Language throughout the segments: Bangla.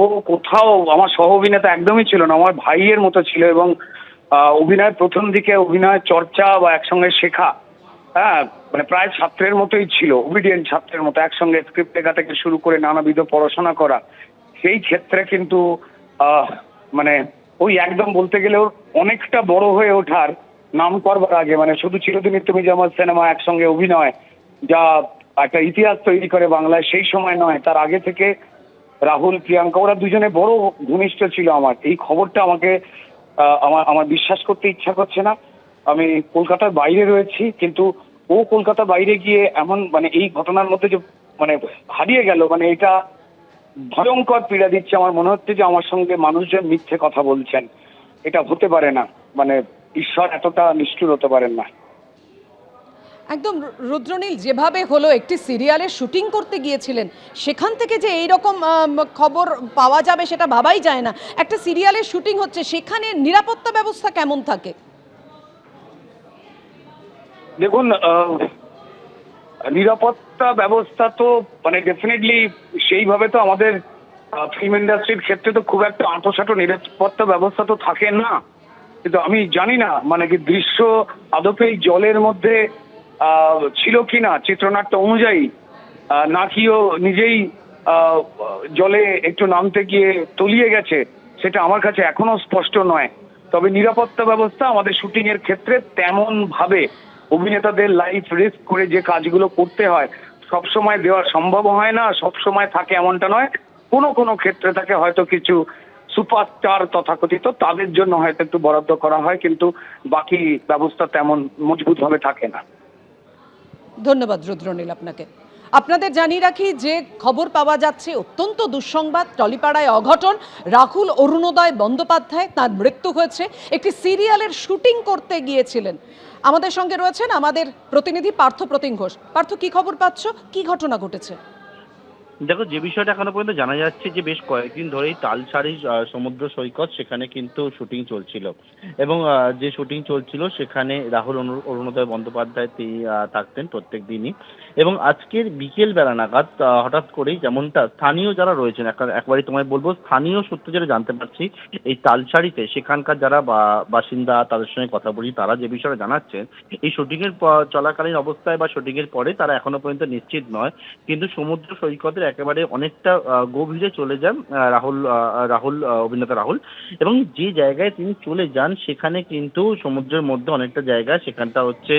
ও কোথাও আমার সহ অভিনেতা একদমই ছিল না, আমার ভাইয়ের মতো ছিল। এবং অভিনয়ের প্রথম দিকে অভিনয় চর্চা বা একসঙ্গে শেখা, হ্যাঁ, মানে প্রায় ছাত্রের মতোই ছিল, ওবিডিয়েন্ট ছাত্রের মতো, একসঙ্গে স্ক্রিপ্ট লেখা থেকে শুরু করে নানাবিধ পড়াশোনা করা। সেই ক্ষেত্রে কিন্তু মানে ওই একদম বলতে গেলে ওর অনেকটা বড় হয়ে ওঠার নাম করবার আগে, মানে শুধু চিরদিনই তুমি যে আমার সিনেমা একসঙ্গে অভিনয় যা একটা ইতিহাস তৈরি করে বাংলায়, সেই সময় নয়, তার আগে থেকে রাহুল, প্রিয়াঙ্কা ওরা দুজনে বড় ঘনিষ্ঠ ছিল আমার। এই খবরটা আমাকে আমার আমার বিশ্বাস করতে ইচ্ছা করছে না। আমি কলকাতার বাইরে রয়েছি, কিন্তু ও কলকাতার বাইরে গিয়ে এমন মানে এই ঘটনার মধ্যে যে মানে হারিয়ে গেল, মানে এটা ভয়ঙ্কর পীড়া দিচ্ছে। আমার মনে হচ্ছে যে আমার সঙ্গে মানুষজন মিথ্যে কথা বলছেন। এটা হতে পারে না, মানে ঈশ্বর এতটা নিষ্ঠুর হতে পারেন না। একদম রুদ্রনীল, যেভাবে হলো একটি সিরিয়ালের শুটিং করতে গিয়েছিলেন, সেখান থেকে যে এইরকম খবর পাওয়া যাবে সেটা ভাবাই যায় না। একটা সিরিয়ালের শুটিং হচ্ছে, সেখানে নিরাপত্তা ব্যবস্থা কেমন থাকে? দেখুন, নিরাপত্তা ব্যবস্থা তো মানে ডেফিনেটলি সেইভাবে তো আমাদের ফিল্ম ইন্ডাস্ট্রির ক্ষেত্রে তো খুব একটা আঁটোসাঁটো নিরাপত্তা ব্যবস্থা তো থাকে না। কিন্তু আমি জানি না মানে কি দৃশ্য আদপে এই জলের মধ্যে ছিল কিনা চিত্রনাট্য অনুযায়ী, নাকি ও নিজেই আহ, জলে একটু নামতে গিয়ে তলিয়ে গেছে, সেটা আমার কাছে এখনো স্পষ্ট নয়। তবে নিরাপত্তা ব্যবস্থা আমাদের শুটিং এর ক্ষেত্রে তেমন ভাবে অভিনেতাদের লাইফ রিস্ক করে যে কাজগুলো করতে হয় সব সময় দেওয়া সম্ভব হয় না, সব সময় থাকে এমনটা নয়। কোনো কোনো ক্ষেত্রে থাকে হয়তো কিছু সুপারস্টার তথাকথিত, তাদের জন্য হয়তো একটু বরাদ্দ করা হয়, কিন্তু বাকি ব্যবস্থা তেমন মজবুত ভাবে থাকে না। ধন্যবাদ রুদ্রনীল আপনাকে। আপনাদের জানিয়ে রাখি যে খবর পাওয়া যাচ্ছে, অত্যন্ত দুঃসংবাদ, টলিপাড়ায় অঘটন। রাহুল অরুণোদয় বন্দ্যোপাধ্যায়, তার মৃত্যু হয়েছে। একটি সিরিয়ালের শুটিং করতে গিয়েছিলেন। আমাদের সঙ্গে রয়েছেন আমাদের প্রতিনিধি পার্থ প্রতিম ঘোষ। পার্থ, কি খবর পাচ্ছ, কি ঘটনা ঘটেছে? দেখো, যে বিষয়টা এখনো পর্যন্ত জানা যাচ্ছে যে বেশ কয়েকদিন ধরেই তালসারি সমুদ্র সৈকত সেখানে কিন্তু শুটিং চলছিল, এবং যে শুটিং চলছিল সেখানে রাহুল অরুণোদয় বন্দ্যোপাধ্যায় তিনি থাকতেন প্রত্যেক দিনই। এবং আজকের বিকেল বেলা নাগাদ হঠাৎ করেই, যেমনটা স্থানীয় যারা রয়েছেন, একবারই তোমায় বলবো, স্থানীয় সূত্রে যেটা জানতে পারছি, এই তালসারিতে সেখানকার যারা বাসিন্দা, তাদের সঙ্গে কথা বলি, তারা যে বিষয়টা জানাচ্ছেন, এই শুটিং এর চলাকালীন অবস্থায় বা শুটিং এর পরে তারা এখনো পর্যন্ত নিশ্চিত নয়, কিন্তু সমুদ্র সৈকতের একেবারে অনেকটা গভীরে চলে যান রাহুল অভিনেতা রাহুল। এবং যে জায়গায় তিনি চলে যান সেখানে কিন্তু সমুদ্রের মধ্যে অনেকটা জায়গা, সেখানটা হচ্ছে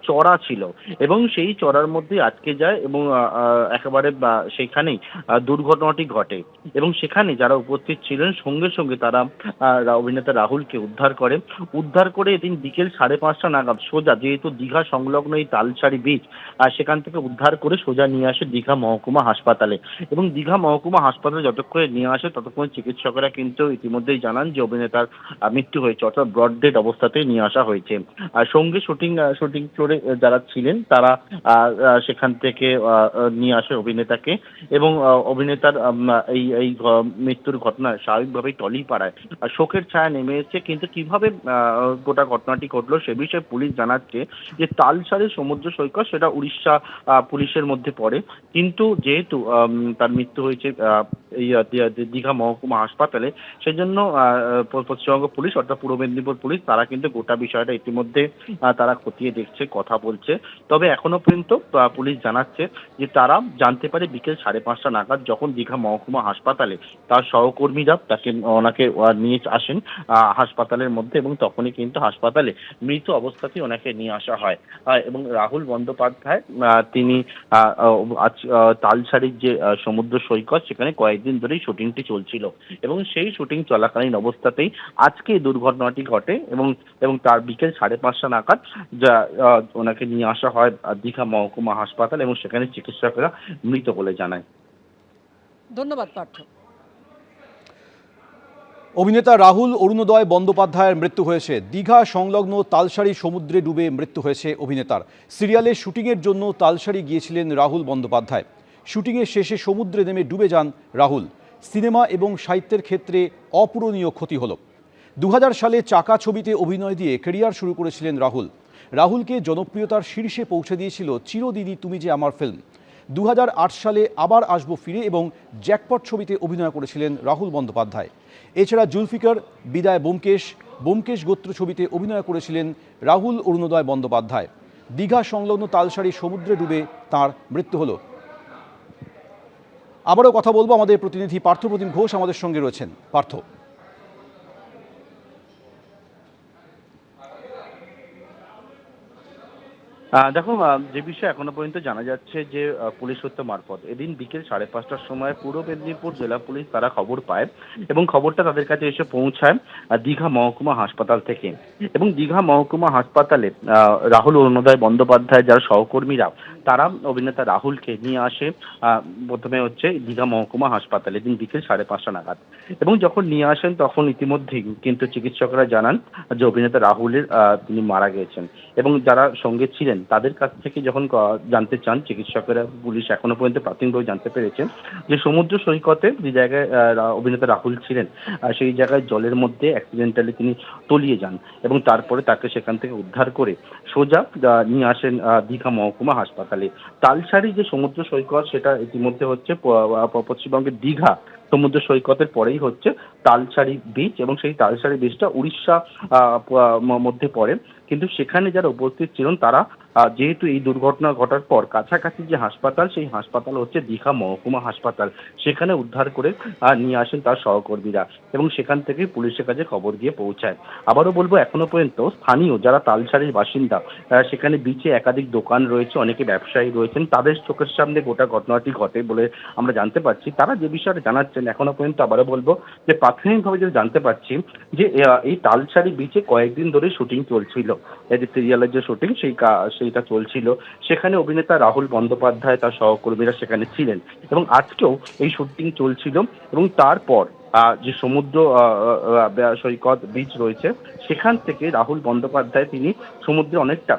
চড়া ছিল, এবং সেই চড়ার মধ্যে আটকে যায়, এবং একেবারে সেখানেই দুর্ঘটনাটি ঘটে। এবং সেখানে যারা উপস্থিত ছিলেন সঙ্গে সঙ্গে তারা অভিনেতা রাহুলকে উদ্ধার করে এদিন বিকেল 5:30টা নাগাদ সোজা, যেহেতু দীঘা সংলগ্ন এই তালসারি বিচ, সেখান থেকে উদ্ধার করে সোজা নিয়ে আসে দীঘা মহকুমা হাসপাতালে। এবং দীঘা মহকুমা হাসপাতালে যতক্ষণে নিয়ে আসে ততক্ষণে চিকিৎসকেরা কিন্তু ইতিমধ্যেই জানান যে অভিনেতার মৃত্যু হয়েছে, অর্থাৎ ব্রড ডেড অবস্থাতেই নিয়ে আসা হয়েছে। আর সঙ্গে শুটিং ফ্লোরে যারা ছিলেন তারা সেখান থেকে নিয়ে আসে অভিনেতাকে। এবং অভিনেতার এই এই মৃত্যুর ঘটনায় স্বাভাবিকভাবেই টলিপাড়ায় শোকের ছায়া নেমে এসেছে। কিন্তু কিভাবে গোটা ঘটনাটি ঘটলো সে বিষয়ে পুলিশ জানাচ্ছে যে তালসারি সমুদ্র সৈকত সেটা উড়িষ্যা পুলিশের মধ্যে পড়ে, কিন্তু যেহেতু তার মৃত্যু হয়েছে এই দীঘা মহকুমা হাসপাতালে, সেজন্য পশ্চিমবঙ্গ পুলিশ অর্থাৎ পূর্ব মেদিনীপুর পুলিশ তারা কিন্তু গোটা বিষয়টা ইতিমধ্যে তারা খতিয়ে দেখছে, কথা বলছে। তবে এখনো পর্যন্ত পুলিশ জানাচ্ছে যে তারা জানতে পারে বিকেল 5:30টা নাগাদ, যখন দীঘা মহকুমা হাসপাতালে তার সহকর্মীরা ওনাকে নিয়ে আসেন হাসপাতালের মধ্যে, এবং তখনই কিন্তু হাসপাতালে মৃত অবস্থাতেই ওনাকে নিয়ে আসা হয়। এবং রাহুল বন্দ্যোপাধ্যায় তিনি তালসারির যে সমুদ্র সৈকত সেখানে কয়েকদিন ধরেই শুটিংটি চলছিল, এবং সেই শুটিং চলাকালীন অবস্থাতেই আজকে এই দুর্ঘটনাটি ঘটে। এবং তার বিকেল 5:30টা নাগাদ যা ওনাকে নিয়ে আসা হয় দীঘা মহকুমা হাসপাতাল, এবং সেখানে চিকিৎসকেরা মৃত বলে জানায়। ধন্যবাদ পার্থ। অভিনেতা রাহুল অরুণোদয় বন্দ্যোপাধ্যায়ের মৃত্যু হয়েছে। দীঘা সংলগ্ন তালসারি সমুদ্রে ডুবে মৃত্যু হয়েছে অভিনেতার। সিরিয়ালের শুটিংয়ের জন্য তালসারি গিয়েছিলেন রাহুল বন্দ্যোপাধ্যায়। শুটিংয়ের শেষে সমুদ্রে নেমে ডুবে যান রাহুল। সিনেমা এবং সাহিত্যের ক্ষেত্রে অপূরণীয় ক্ষতি হল। 2000 সালে চাকা ছবিতে অভিনয় দিয়ে ক্যারিয়ার শুরু করেছিলেন রাহুলকে জনপ্রিয়তার শীর্ষে পৌঁছে দিয়েছিল চিরদিনই তুমি যে আমার ফিল্ম। 2008 সালে আবার আসবো ফিরে এবং জ্যাকপট ছবিতে অভিনয় করেছিলেন রাহুল বন্দ্যোপাধ্যায়। এছাড়া জুলফিকার, বিদায় ব্যোমকেশ, ব্যোমকেশ গোত্র ছবিতে অভিনয় করেছিলেন রাহুল অরুণোদয় বন্দ্যোপাধ্যায়। দীঘা সংলগ্ন তালসারি সমুদ্রে ডুবে তার মৃত্যু হলো। আবারও কথা বলবো, আমাদের প্রতিনিধি পার্থপ্রতিম ঘোষ আমাদের সঙ্গে রয়েছেন। পার্থ, দেখো, যে বিষয়ে এখনো পর্যন্ত জানা যাচ্ছে যে পুলিশ সূত্র মারফত এদিন বিকেল 5:30টার সময় পূর্ব মেদিনীপুর জেলা পুলিশ তারা খবর পায় এবং খবরটা তাদের কাছে এসে পৌঁছায় দীঘা মহকুমা হাসপাতাল থেকে। এবং দীঘা মহকুমা হাসপাতালে রাহুল অরুণোদয় বন্দ্যোপাধ্যায় যারা সহকর্মীরা তারা অভিনেতা রাহুলকে নিয়ে আসে প্রথমে হচ্ছে দীঘা মহকুমা হাসপাতালে দিন বিকেল 5:30 নাগাদ। এবং যখন নিয়ে আসেন তখন ইতিমধ্যেই কিন্তু চিকিৎসকরা জানান যে অভিনেতা রাহুলের তিনি মারা গিয়েছেন। এবং যারা সঙ্গে ছিলেন তাদের কাছ থেকে যখন জানতে চান চিকিৎসকেরা, পুলিশ এখনো পর্যন্ত প্রাথমিকভাবে জানতে পেরেছেন যে সমুদ্র সৈকতে যে জায়গায় অভিনেতা রাহুল ছিলেন সেই জায়গায় জলের মধ্যে অ্যাক্সিডেন্টালি তিনি তলিয়ে যান এবং তারপরে তাকে সেখান থেকে উদ্ধার করে সোজা নিয়ে আসেন দীঘা মহকুমা হাসপাতালে। তালসারি যে সমুদ্র সৈকত সেটা ইতিমধ্যে হচ্ছে পশ্চিমবঙ্গের দীঘা সমুদ্র সৈকতের পরেই হচ্ছে তালসারি বিচ এবং সেই তালসারি বিচটা উড়িষ্যা মধ্যে পড়ে। কিন্তু সেখানে যারা উপস্থিত ছিলেন তারা যেহেতু এই দুর্ঘটনা ঘটার পর কাছাকাছি যে হাসপাতাল সেই হাসপাতাল হচ্ছে দীঘা মহকুমা হাসপাতাল, সেখানে উদ্ধার করে নিয়ে আসেন তার সহকর্মীরা এবং সেখান থেকে পুলিশের কাছে খবর গিয়ে পৌঁছায়। আবারও বলবো, এখনো পর্যন্ত স্থানীয় যারা তালসারির বাসিন্দা সেখানে বিচে একাধিক দোকান রয়েছে, অনেকে ব্যবসায়ী রয়েছেন, তাদের চোখের সামনে গোটা ঘটনাটি ঘটে বলে আমরা জানতে পারছি। তারা যে বিষয়টা জানাচ্ছেন এখনো পর্যন্ত আবারও বলবো যে প্রাথমিকভাবে যেটা জানতে পারছি যে এই তালসারি বিচে কয়েকদিন ধরে শুটিং চলছিল, এই যে সিরিয়ালের যে শুটিং সেইটা চলছিল, সেখানে অভিনেতা রাহুল বন্দ্যোপাধ্যায় তার সহকর্মীরা সেখানে ছিলেন এবং আজকেও এই শুটিং চলছিল। এবং তারপর যে সমুদ্র সৈকত বিচ রয়েছে সেখান থেকে রাহুল বন্দ্যোপাধ্যায় তিনি সমুদ্রে অনেকটা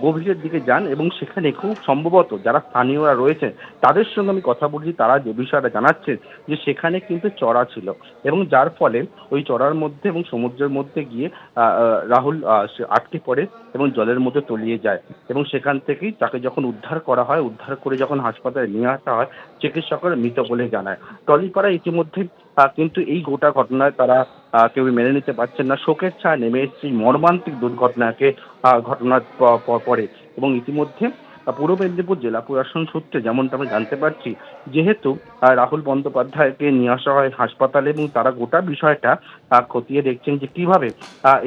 গভীরের দিকে যান এবং সেখানে খুব সম্ভবত যারা স্থানীয়রা রয়েছে তাদের সঙ্গে আমি কথা বলছি, তারা যে বিষয়টা জানাচ্ছেন যে সেখানে কিন্তু চড়া ছিল এবং যার ফলে ওই চড়ার মধ্যে এবং সমুদ্রের মধ্যে গিয়ে রাহুল আটকে পড়ে এবং জলের মধ্যে তলিয়ে যায় এবং সেখান থেকেই তাকে যখন উদ্ধার করা হয়, উদ্ধার করে যখন হাসপাতালে নিয়ে আসা হয় চিকিৎসকরা মৃত বলে জানায়। টলিপাড়া ইতিমধ্যে কিন্তু এই গোটা ঘটনায় তারা কেউ মেনে নিতে পারছেন না। শোকের ছায়া নেমে এসেছে মর্মান্তিক দুর্ঘটনাকে ঘটনার পরে এবং ইতিমধ্যে পূর্ব মেদিনীপুর জেলা প্রশাসন সূত্রে যেমনটা আমরা জানতে পারছি, যেহেতু রাহুল বন্দ্যোপাধ্যায়কে নিয়ে আসা হয় হাসপাতালে এবং তারা গোটা বিষয়টা খতিয়ে দেখছেন যে কিভাবে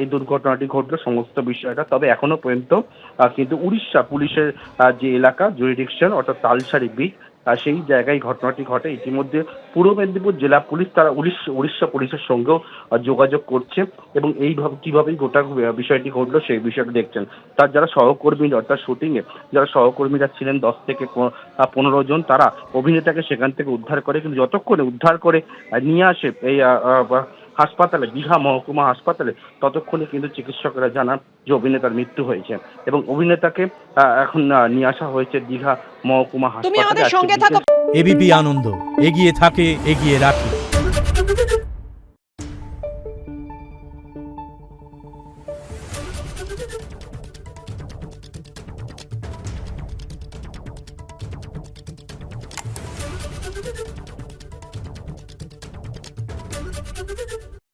এই দুর্ঘটনাটি ঘটলো সমস্ত বিষয়টা। তবে এখনো পর্যন্ত কিন্তু উড়িষ্যা পুলিশের যে এলাকা জুরিডিকশন অর্থাৎ তালসারি বিচ সেই জায়গায় ঘটনাটি ঘটে। ইতিমধ্যে পূর্ব মেদিনীপুর জেলা পুলিশ তারা উড়িষ্যা পুলিশের সঙ্গেও যোগাযোগ করছে এবং এইভাবে কিভাবেই গোটা বিষয়টি ঘটলো সেই বিষয়টা দেখছেন। তার যারা সহকর্মী অর্থাৎ শুটিংয়ে যারা সহকর্মীরা ছিলেন 10 থেকে 15 জন, তারা অভিনেতাকে সেখান থেকে উদ্ধার করে, কিন্তু যতক্ষণে উদ্ধার করে নিয়ে আসে এই হাসপাতালে দীঘা মহকুমা হাসপাতালে ততক্ষণে কিন্তু চিকিৎসকরা জানান যে অভিনেতার মৃত্যু হয়েছে এবং অভিনেতাকে এখন নিয়ে আসা হয়েছে দীঘা মহকুমা তুমি আমাদের হাসপাতালে। সঙ্গে থাকো। এবিপি আনন্দ এগিয়ে থাকে, এগিয়ে রাখে।